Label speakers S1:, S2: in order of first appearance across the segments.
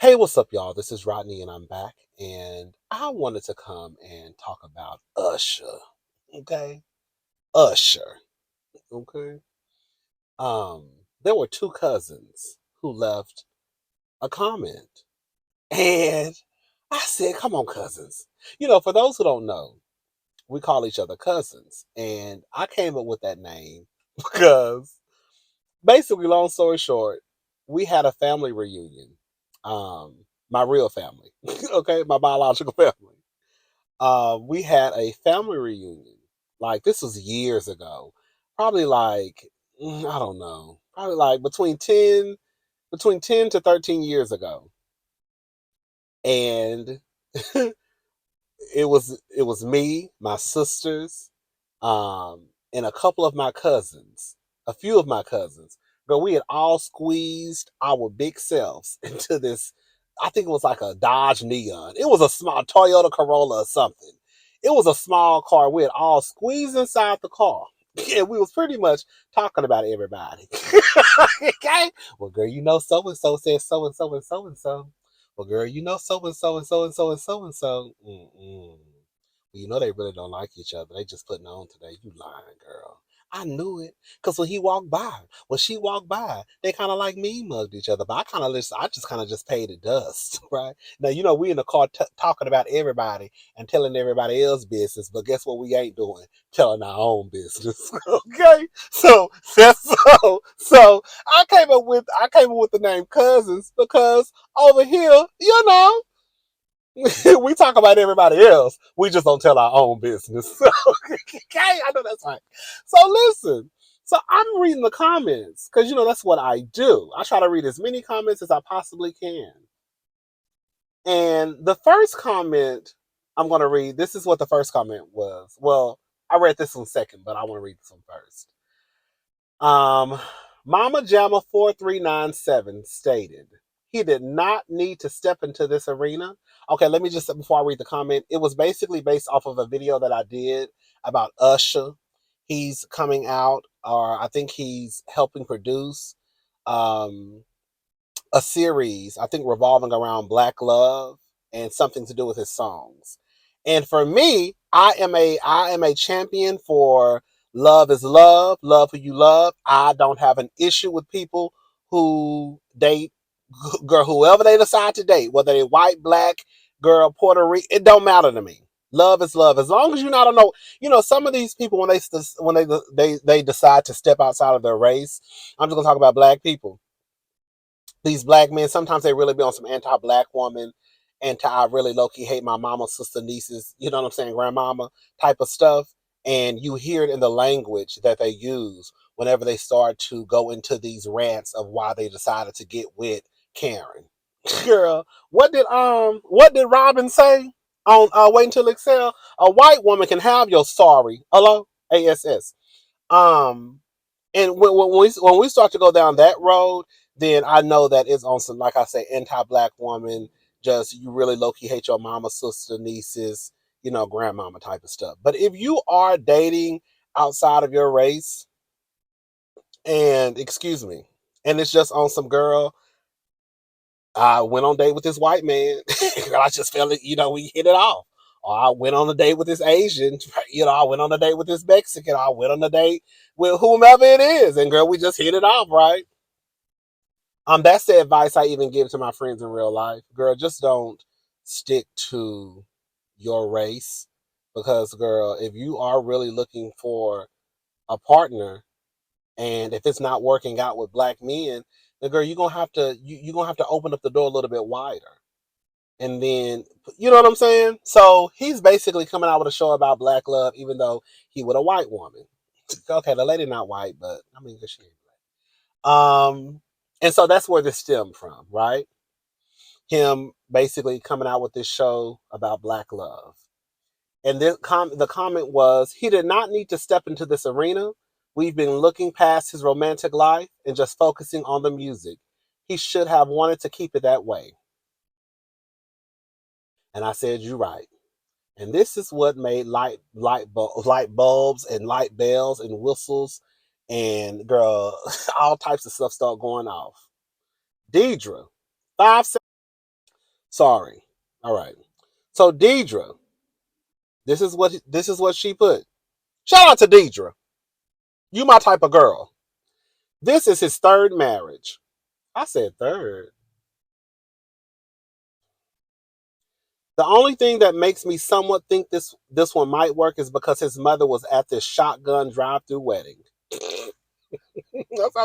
S1: Hey, what's up, y'all? This is Rodney, and I'm back. And I wanted to come and talk about Usher. Okay, Usher. Okay. Um, there were two cousins who left a comment, and I said, "Come on, cousins." For those who don't know, we call each other cousins, and I came up with that name because, basically, long story short, we had a family reunion. My real family, okay, my biological family. We had a family reunion. Like, this was years ago, probably like, I don't know, probably like between 10 to 13 years ago, and it was me, my sisters, and a couple of my cousins, a few of my cousins. But we had all squeezed our big selves into this. I think it was like a Dodge Neon. It was a small Toyota Corolla or something. It was a small car. We had all squeezed inside the car. And we was pretty much talking about everybody. Okay? Well, girl, so and so said so and so and so and so. Well, girl, so and so and so and so and so and so. Mm-mm. Well, they really don't like each other. They just putting on today. You lying, girl. I knew it. Because when she walked by, they kind of like me mugged each other. But I just kind of just paid it dust, right? Now, we in the car talking about everybody and telling everybody else business. But guess what we ain't doing? Telling our own business. Okay? So I came up with the name Cousins because over here, we talk about everybody else. We just don't tell our own business. So, okay, I know that's right. So listen. So I'm reading the comments because that's what I do. I try to read as many comments as I possibly can. And the first comment I'm going to read. This is what the first comment was. Well, I read this one second, but I want to read this one first. Um, Mama Jamma 4397 stated, he did not need to step into this arena. Okay, let me just, before I read the comment, it was basically based off of a video that I did about Usher. He's coming out, or I think he's helping produce um, a series, I think revolving around Black love and something to do with his songs. And for me, I am a champion for love is love who you love. I don't have an issue with people who date girl whoever they decide to date, whether they white, black, girl, Puerto Rican, it don't matter to me. Love is love. As long as you're not a no, some of these people when they decide to step outside of their race. I'm just gonna talk about black people. These black men, sometimes they really be on some anti-black woman, I really low-key hate my mama, sister, nieces, you know what I'm saying, grandmama type of stuff. And you hear it in the language that they use whenever they start to go into these rants of why they decided to get with Karen. Girl, what did Robin say on Wait Until Excel? A white woman can have your sorry. Hello? ASS. Um and when we start to go down that road, then I know that it's on some, like I say, anti-black woman. Just you really low key hate your mama, sister, nieces, grandmama type of stuff. But if you are dating outside of your race, and excuse me, and it's just on some girl, I went on a date with this white man. I just felt it, we hit it off. Or I went on a date with this Asian, I went on a date with this Mexican, I went on a date with whomever it is. And girl, we just hit it off, right? That's the advice I even give to my friends in real life. Girl, just don't stick to your race. Because girl, if you are really looking for a partner and if it's not working out with black men, then girl, you're gonna have to open up the door a little bit wider. And then, you know what I'm saying? So he's basically coming out with a show about black love, even though he with a white woman. Okay, the lady not white, but I mean, she ain't black. And so that's where this stemmed from, right? Him basically coming out with this show about black love. And the comment was, he did not need to step into this arena. We've been looking past his romantic life and just focusing on the music. He should have wanted to keep it that way. And I said, you're right. And this is what made light bulbs and light bells and whistles and girl, all types of stuff start going off. Deidre, 5 Sorry. All right. So Deidre, this is what she put. Shout out to Deidre. You my type of girl. This is his third marriage. I said third. The only thing that makes me somewhat think this one might work is because his mother was at this shotgun drive-through wedding. I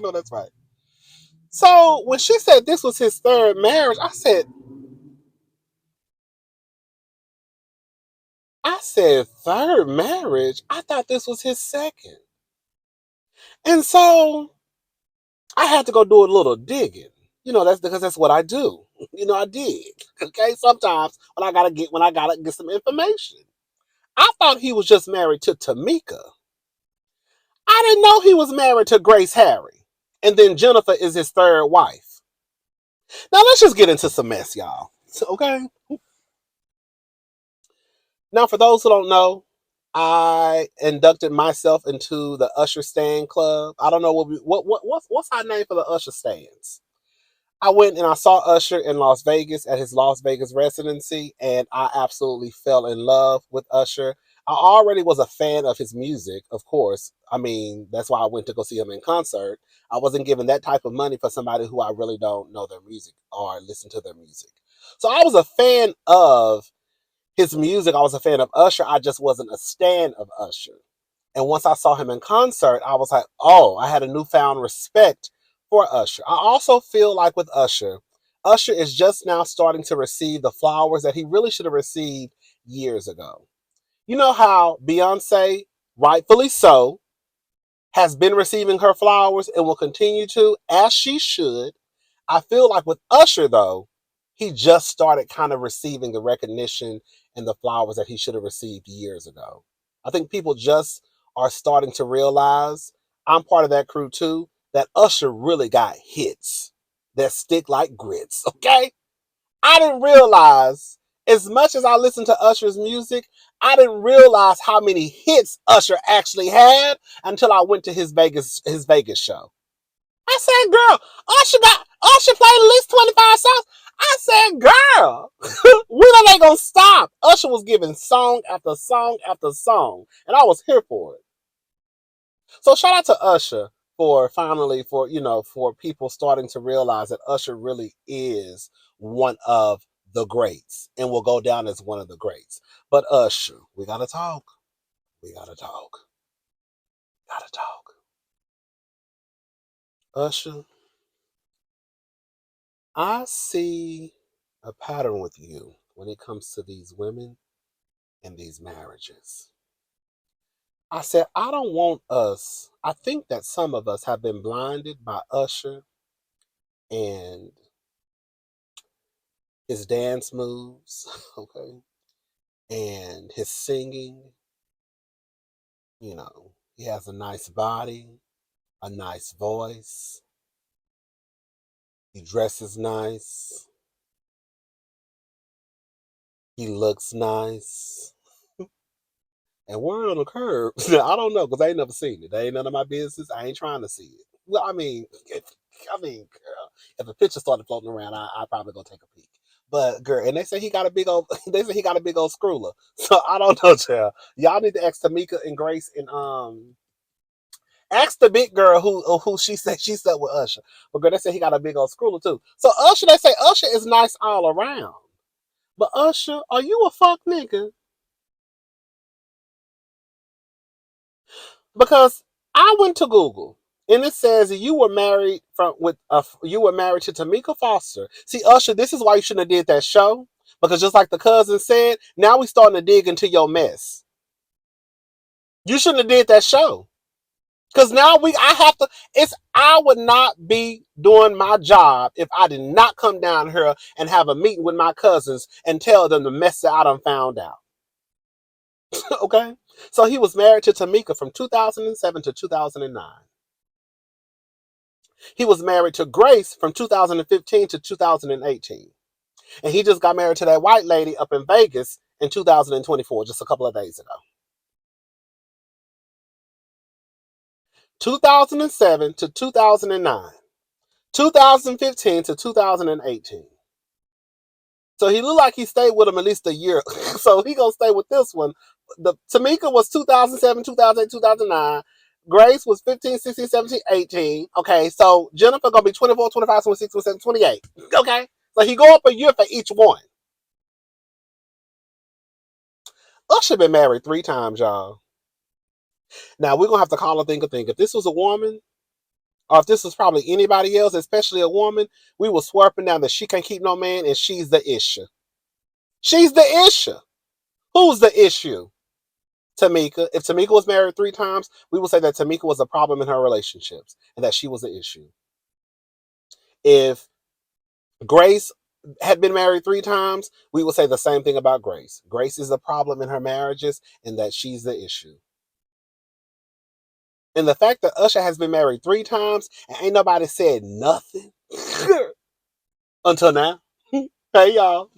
S1: know that's right. So when she said this was his third marriage, I said third marriage. I thought this was his second, and so I had to go do a little digging. That's because that's what I do. I dig. Okay, sometimes when I gotta get some information. I thought he was just married to Tamika. I didn't know he was married to Grace Harry. And then Jennifer is his third wife. Now let's just get into some mess, y'all. Okay? Now, for those who don't know, I inducted myself into the Usher Stan Club. I don't know what's our name for the Usher Stans. I went and I saw Usher in Las Vegas at his Las Vegas residency, and I absolutely fell in love with Usher. I already was a fan of his music, of course. I mean, that's why I went to go see him in concert. I wasn't giving that type of money for somebody who I really don't know their music or listen to their music. So I was a fan of his music. I was a fan of Usher. I just wasn't a stan of Usher. And once I saw him in concert, I was like, oh, I had a newfound respect for Usher. I also feel like with Usher, Usher is just now starting to receive the flowers that he really should have received years ago. You know how Beyonce, rightfully so, has been receiving her flowers and will continue to, as she should. I feel like with Usher, though, he just started kind of receiving the recognition and the flowers that he should have received years ago. I think people just are starting to realize, I'm part of that crew too, that Usher really got hits that stick like grits, okay? I didn't realize, as much as I listened to Usher's music, I didn't realize how many hits Usher actually had until I went to his Vegas show. I said, girl, Usher played at least 25 songs. I said, girl, when are they gonna stop? Usher was giving song after song after song, and I was here for it. So shout out to Usher for finally for people starting to realize that Usher really is one of the greats and will go down as one of the greats. But Usher, we gotta talk. We gotta talk. Gotta talk. Usher, I see a pattern with you when it comes to these women and these marriages. I said, I don't want us, I think that some of us have been blinded by Usher and his dance moves, okay, and his singing. He has a nice body, a nice voice, he dresses nice, he looks nice. And word on the curb, I don't know because I ain't never seen it. That ain't none of my business. I ain't trying to see it. Well, girl, if a picture started floating around, I probably go take a peek. But girl, and they say he got a big old, they say he got a big old screwler. So I don't know, child. Y'all need to ask Tamika and Grace and ask the big girl who she said she slept with Usher. But girl, they say he got a big old screwler too. So Usher, they say Usher is nice all around. But Usher, are you a fuck nigga? Because I went to Google and it says that you were married to Tamika Foster. See, Usher, this is why you shouldn't have did that show. Because just like the cousin said, now we starting to dig into your mess. You shouldn't have did that show. Because now I have to, I would not be doing my job if I did not come down here and have a meeting with my cousins and tell them the mess that I done found out. Okay? So he was married to Tamika from 2007 to 2009. He was married to Grace from 2015 to 2018. And he just got married to that white lady up in Vegas in 2024, just a couple of days ago. 2007 to 2009. 2015 to 2018. So he looked like he stayed with him at least a year. So he gonna stay with this one. The Tamika was 2007, 2008, 2009. Grace was 15, 16, 17, 18. Okay, so Jennifer gonna be 24, 25, 26, 27, 28. Okay, so he go up a year for each one. Usher been married 3 times, y'all. Now we're gonna have to call a thing a thing. If this was a woman, or if this was probably anybody else, especially a woman, we were swerping down that she can't keep no man and she's the issue. She's the issue. Who's the issue? Tamika. If Tamika was married 3 times, we would say that Tamika was a problem in her relationships and that she was the issue. If Grace had been married 3 times, we would say the same thing about Grace. Grace is a problem in her marriages and that she's the issue. And the fact that Usher has been married 3 times and ain't nobody said nothing until now. Hey, y'all.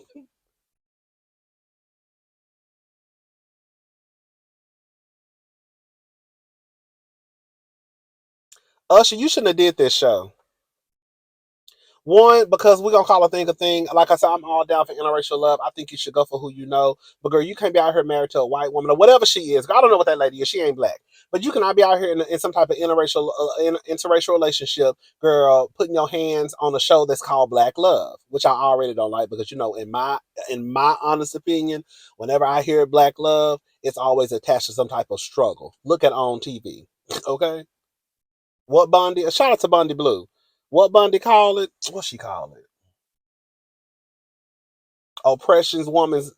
S1: Usher, you shouldn't have did this show. One, because we're gonna call a thing a thing. Like I said, I'm all down for interracial love. I think you should go for who you know. But girl, you can't be out here married to a white woman or whatever she is. I don't know what that lady is. She ain't black. But you cannot be out here in some type of interracial relationship, girl, putting your hands on a show that's called Black Love, which I already don't like because in my honest opinion, whenever I hear Black Love, it's always attached to some type of struggle. Look at on TV. Okay? What Bondi? Shout out to Bondi Blue. What Bondi call it? What she call it? Oppression Woman's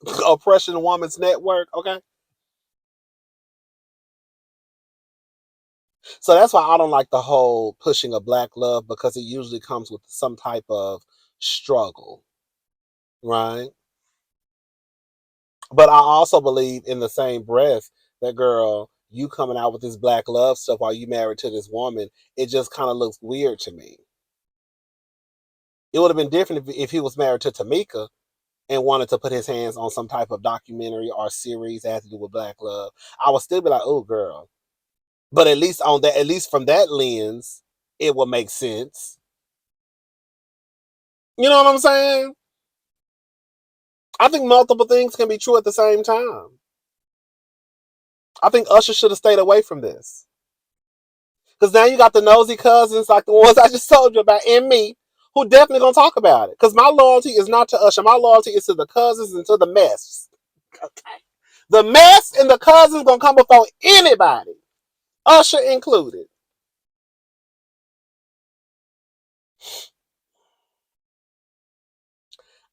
S1: Network. Okay, so that's why I don't like the whole pushing of black love because it usually comes with some type of struggle, right? But I also believe in the same breath that girl, you coming out with this black love stuff while you married to this woman, it just kind of looks weird to me. It would have been different if he was married to Tamika and wanted to put his hands on some type of documentary or series that has to do with black love. I would still be like, oh girl. But at least from that lens, it will make sense. You know what I'm saying? I think multiple things can be true at the same time. I think Usher should have stayed away from this. Because now you got the nosy cousins like the ones I just told you about and me, who definitely gonna talk about it. Because my loyalty is not to Usher. My loyalty is to the cousins and to the mess. Okay. The mess and the cousins gonna come before anybody. Usher included.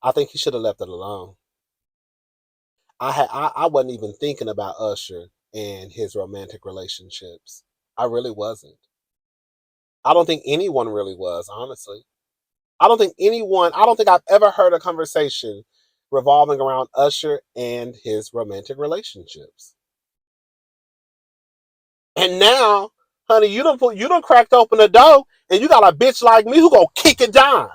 S1: I think he should have left it alone. I wasn't even thinking about Usher and his romantic relationships. I really wasn't. I don't think anyone really was, honestly. I don't think I've ever heard a conversation revolving around Usher and his romantic relationships. And now, honey, you done cracked open the door and you got a bitch like me who gonna kick it down.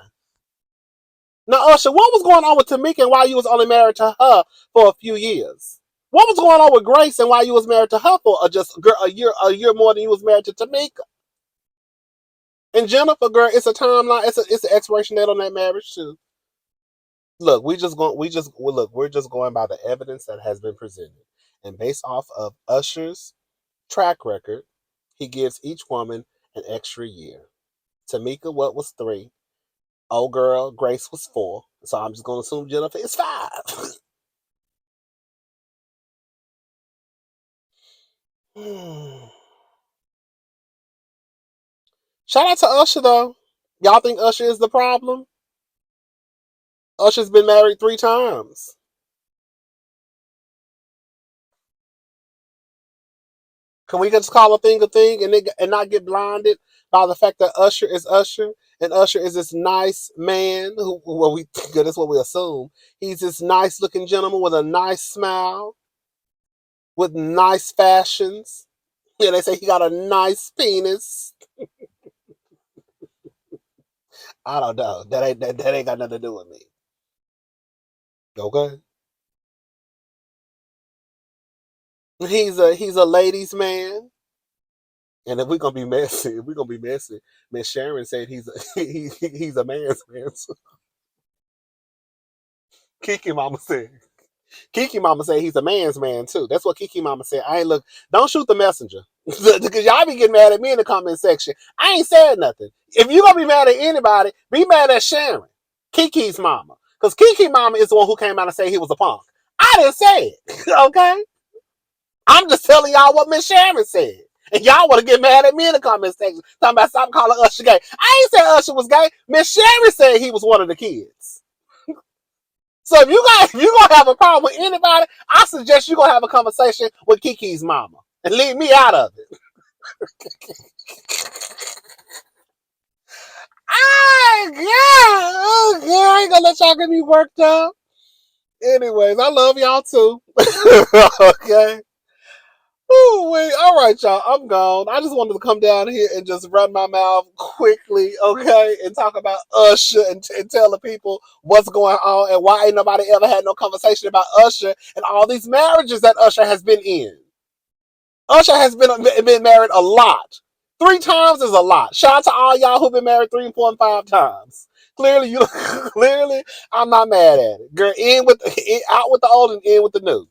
S1: Now, Usher, what was going on with Tamika and why you was only married to her for a few years? What was going on with Grace and why you was married to her for just a year more than you was married to Tamika? And Jennifer, girl, it's a timeline. It's an expiration date on that marriage too. Look, we're just going by the evidence that has been presented, and based off of Usher's track record, he gives each woman an extra year. Tamika, what was 3? Oh, girl, Grace was 4. So I'm just gonna assume Jennifer is 5. Shout out to Usher though. Y'all think Usher is the problem? Usher's been married 3 times. Can we just call a thing and not get blinded by the fact that Usher is Usher and Usher is this nice man who, well, that's what we assume. He's this nice looking gentleman with a nice smile, with nice fashions. Yeah, they say he got a nice penis. I don't know. That ain't got nothing to do with me. Okay. He's a ladies' man. And if we're gonna be messy, Miss Sharon said he's a he's a man's man. Kiki Mama said. Kiki Mama said he's a man's man too. That's what Kiki Mama said. I ain't look. Don't shoot the messenger because y'all be getting mad at me in the comment section. I ain't said nothing. If you gonna be mad at anybody, be mad at Sharon, Kiki's mama, because Kiki Mama is the one who came out and said he was a punk. I didn't say it. Okay, I'm just telling y'all what Miss Sharon said. And y'all want to get mad at me in the comment section. Talking about stop calling Usher gay. I ain't said Usher was gay. Miss Sharon said he was one of the kids. So if you gonna have a problem with anybody, I suggest you gonna have a conversation with Kiki's mama and leave me out of it. Oh yeah, I ain't gonna let y'all get me worked up. Anyways, I love y'all too. Okay. Ooh, wait. All right, y'all. I'm gone. I just wanted to come down here and just run my mouth quickly, okay, and talk about Usher and tell the people what's going on and why ain't nobody ever had no conversation about Usher and all these marriages that Usher has been in. Usher has been married a lot. 3 times is a lot. Shout out to all y'all who've been married 3, 4, and 5 times. Clearly, clearly, I'm not mad at it. Girl, out with the old and in with the new.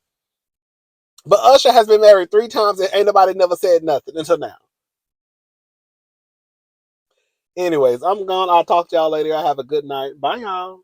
S1: But Usher has been married 3 times and ain't nobody never said nothing until now. Anyways, I'm gone. I'll talk to y'all later. Have a good night. Bye, y'all.